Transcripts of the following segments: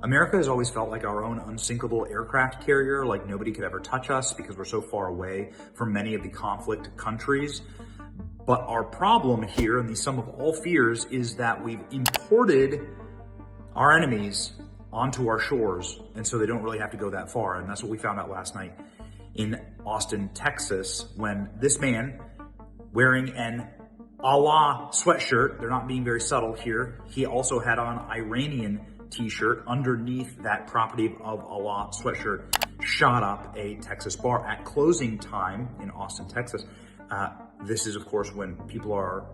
America has always felt like our own unsinkable aircraft carrier, like nobody could ever touch us because we're so far away from many of the conflict countries. But our problem here, and the sum of all fears, is that we've imported our enemies onto our shores, and so they don't really have to go that far. And that's what we found out last night in Austin, Texas, when this man wearing an Allah sweatshirt, they're not being very subtle here, he also had on Iranian t-shirt underneath that property of Allah sweatshirt, shot up a Texas bar at closing time in Austin, Texas. This is, of course, when people are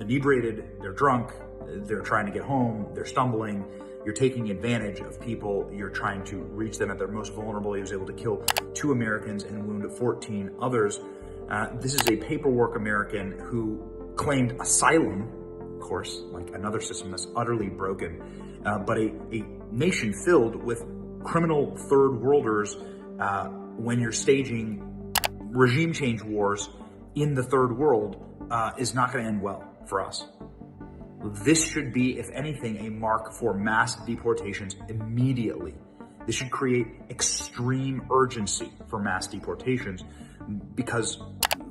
inebriated, they're drunk, they're trying to get home, they're stumbling, you're taking advantage of people, you're trying to reach them at their most vulnerable. He was able to kill 2 Americans and wound 14 others. This is a paperwork American who claimed asylum, of course, like another system that's utterly broken, but a nation filled with criminal third worlders. When you're staging regime change wars in the third world, is not going to end well for us. This should be, if anything, a mark for mass deportations immediately. This should create extreme urgency for mass deportations, because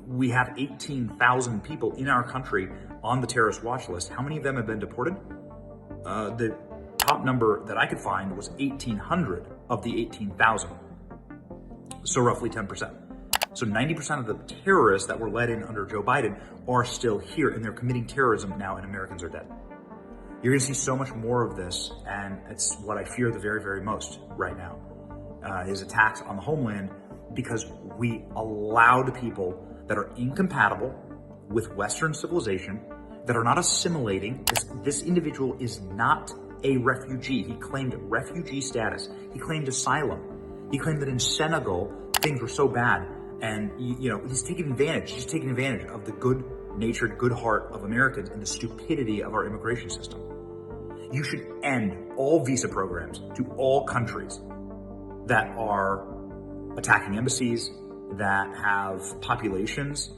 we have 18,000 people in our country on the terrorist watch list. How many of them have been deported? The top number that I could find was 1,800 of the 18,000. So roughly 10%. So 90% of the terrorists that were let in under Joe Biden are still here, and they're committing terrorism now, and Americans are dead. You're going to see so much more of this, and it's what I fear the very, very most right now, is attacks on the homeland, because we allowed people that are incompatible with Western civilization, that are not assimilating. This individual is not a refugee. He claimed refugee status. He claimed asylum. He claimed that in Senegal, things were so bad. And, he's taking advantage. He's taking advantage of the good-natured, good heart of Americans and the stupidity of our immigration system. You should end all visa programs to all countries that are attacking embassies, that have populations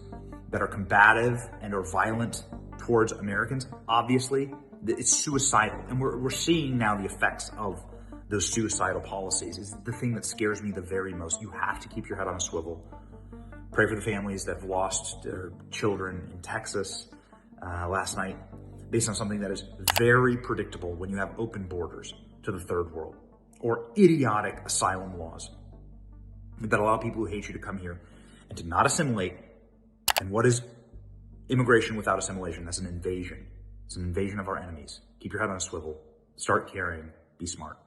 that are combative and are violent towards Americans. Obviously, it's suicidal. And we're seeing now the effects of those suicidal policies. Is the thing that scares me the very most. You have to keep your head on a swivel. Pray for the families that have lost their children in Texas last night, based on something that is very predictable when you have open borders to the third world, or idiotic asylum laws that allow people who hate you to come here and to not assimilate. And what is immigration without assimilation? That's an invasion. It's an invasion of our enemies. Keep your head on a swivel. Start caring. Be smart.